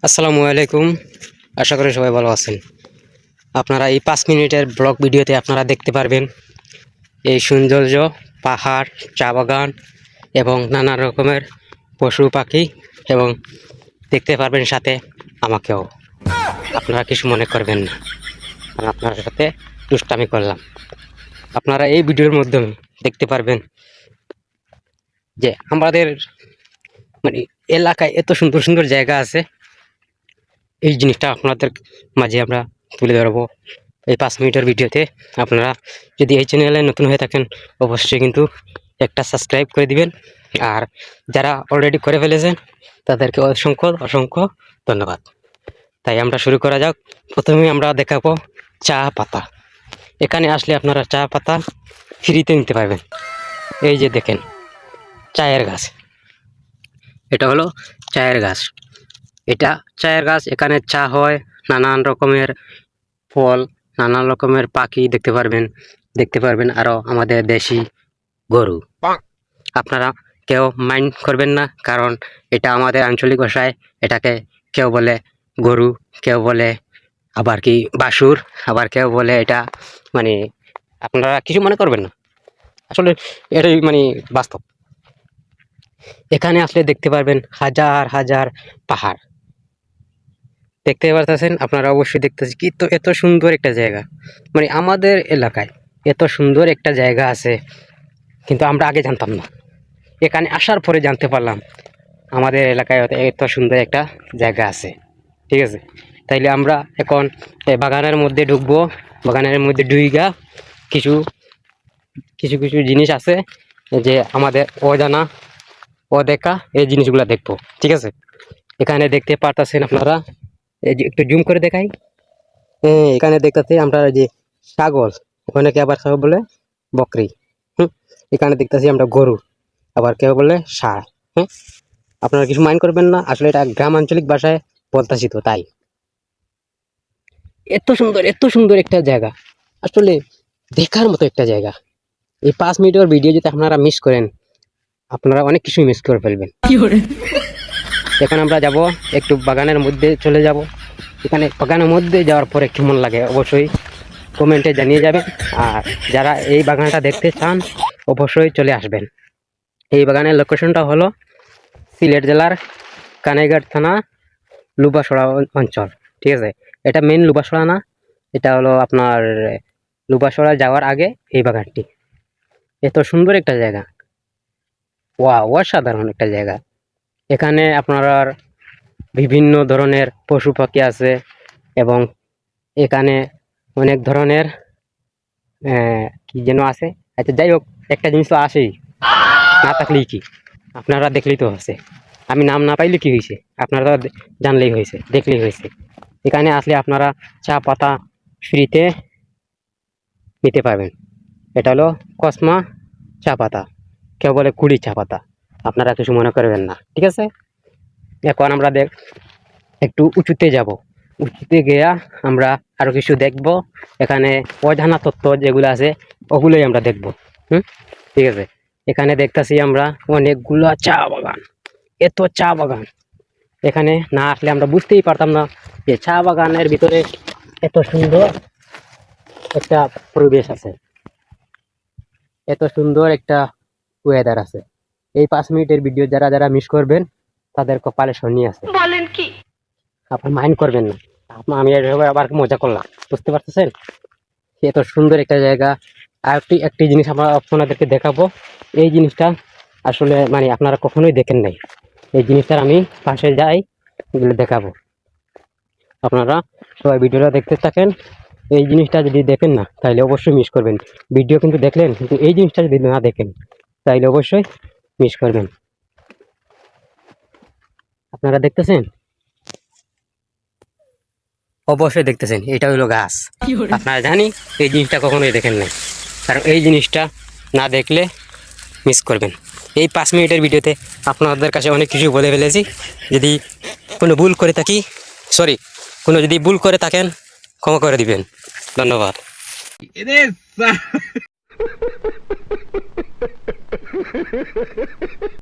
আসসালামু আলাইকুম। আশা করি সবাই ভালো আছেন। আপনারা এই 5 মিনিটের ব্লগ ভিডিওতে আপনারা দেখতে পারবেন এই সৌন্দর্য, পাহাড়, চা বাগান এবং নানা রকমের পশু পাখি, এবং দেখতে পারবেন সাথে আমাকেও। আপনারা কিছু মনে করবেন না, আমি আপনার সাথে দুষ্টামি করলাম। আপনারা এই ভিডিওর মাধ্যমে দেখতে পারবেন যে আমাদের মানে এলাকায় এত সুন্দর সুন্দর জায়গা আছে। এই জিনিসটা আপনাদের মাঝে আমরা তুলে ধরবো এই 5 মিনিটের ভিডিওতে। আপনারা যদি এই চ্যানেলে নতুন হয়ে থাকেন অবশ্যই কিন্তু একটা সাবস্ক্রাইব করে দিবেন, আর যারা অলরেডি করে ফেলেছেন তাদেরকে অসংখ্য অসংখ্য ধন্যবাদ। তাই আমরা শুরু করা যাক। প্রথমে আমরা দেখাবো চা পাতা। এখানে আসলে আপনারা চা পাতা ফ্রিতে নিতে পারবেন। এই যে দেখেন চায়ের গাছ, এটা হলো চায়ের গাছ। এটা চায়ের গাছ, এখানে চা হয়, নানান রকমের ফল, নানান রকমের পাখি দেখতে পারবেন আরো আমাদের দেশি গরু। আপনারা কেউ মাইন্ড করবেন না, কারণ এটা আমাদের আঞ্চলিক ভাষায় এটাকে কেউ বলে গরু, কেউ বলে আবার কি বাসুর, আবার কেউ বলে এটা মানে আপনারা কিছু মনে করবেন না, আসলে এটাই মানে বাস্তব। এখানে আসলে দেখতে পারবেন হাজার হাজার পাহাড় দেখতে পারতেছেন আপনারা, অবশ্যই দেখতেছি কি তো এত সুন্দর একটা জায়গা। মানে আমাদের এলাকায় এত সুন্দর একটা জায়গা আছে, কিন্তু আমরা আগে জানতাম না। এখানে আসার পরে জানতে পারলাম আমাদের এলাকায় এত সুন্দর একটা জায়গা আছে। ঠিক আছে, তাইলে আমরা এখন বাগানের মধ্যে ঢুকবো। বাগানের মধ্যে ঢুইগা কিছু কিছু কিছু জিনিস আছে যে আমাদের অজানা অদেখা, এই জিনিসগুলো দেখবো। ঠিক আছে, এখানে দেখতে পারতেছেন আপনারা, এই যে একটু জুম করে দেখাই। এখানে দেখতেছি আমরা যে ছাগল, অনেকে আবার ছাগল বলে বকরি। এখানে দেখতেছি আমরা গরু, আবার কেউ বলে ষাঁড়। আপনারা কিছু মাইন্ড করবেন না, আসলে এটা গ্রাম আঞ্চলিক ভাষায় বলতাছি তো, তাই। এত সুন্দর একটা জায়গা, আসলে দেখার মতো একটা জায়গা। এই 5 মিনিটের ভিডিও যদি আপনারা মিস করেন, আপনারা অনেক কিছুই মিস করে ফেলবেন। এখন আমরা যাব একটু বাগানের মধ্যে চলে যাব। এখানে বাগানের মধ্যে যাওয়ার পরে কেমন লাগে অবশ্যই কমেন্টে জানিয়ে যাবেন। আর যারা এই বাগানটা দেখতে চান অবশ্যই চলে আসবেন। এই বাগানের লোকেশনটা হলো সিলেট জেলার কানাইঘাট থানা লুবাসড়া অঞ্চল। ঠিক আছে, এটা মেন লুবাসড়া না, এটা হলো আপনার লুবাসড়া যাওয়ার আগে এই বাগানটি। এত সুন্দর একটা জায়গা, অসাধারণ একটা জায়গা। এখানে আপনার বিভিন্ন ধরনের পশু পাখি আছে, এবং এখানে অনেক ধরনের কি যেন আছে। আচ্ছা যাই হোক, একটা জিনিস তো আসেই, না থাকলেই কি, আপনারা দেখলেই তো হয়েছে। আমি নাম না পাইলে কি হয়েছে, আপনারা জানলেই হয়েছে, দেখলেই হয়েছে। এখানে আসলে আপনারা চা পাতা ফ্রিতে নিতে পারবেন। এটা হলো কসমা চা পাতা, কেউ বলে কুড়ি চা পাতা, আপনারা কিছু মনে করবেন না। ঠিক আছে, এখন আমরা একটু উঁচুতে যাব। উঁচুতে গিয়া আমরা আরো কিছু দেখব। এখানে অজানা তত্ত্ব যেগুলো আছে ওগুলোই আমরা দেখব। ঠিক আছে, এখানে দেখতেছি আমরা অনেকগুলো চা বাগান, এত চা বাগান। এখানে না আসলে আমরা বুঝতেই পারতাম না যে চা বাগানের ভিতরে এত সুন্দর একটা পরিবেশ আছে, এত সুন্দর একটা ওয়েদার আছে। এই 5 মিনিটের ভিডিও যারা যারা মিস করবেন তাদের কপালে শনি আছে। বলেন কি, আপনি মাইন্ড করবেন না। আমি আবার মজা করলাম, বুঝতে পারতেছেন? এত সুন্দর একটা জায়গা। আর একটি জিনিস আমরা আপনাদেরকে দেখাবো। এই জিনিসটা আসলে মানে আপনারা কখনোই দেখেন নাই। এই জিনিসটার আমি পাশে যাই, এগুলো দেখাবো। আপনারা সবাই ভিডিওটা দেখতে থাকেন। এই জিনিসটা যদি দেখেন না তাহলে অবশ্যই মিস করবেন। ভিডিও কিন্তু দেখলেন, কিন্তু এই জিনিসটা যদি না দেখেন তাহলে অবশ্যই মিস করবেন। আপনারা দেখতেছেন, অবশ্যই দেখতেছেন, এটা হলো গাছ। আপনারা জানি এই জিনিসটা কখনোই দেখেন নাই, কারণ এই জিনিসটা না দেখলে মিস করবেন। এই 5 মিনিটের ভিডিওতে আপনাদের কাছে অনেক কিছু বলে ফেলেছি। যদি কোনো ভুল করে থাকি, সরি, যদি ভুল করে থাকেন ক্ষমা করে দিবেন। ধন্যবাদ।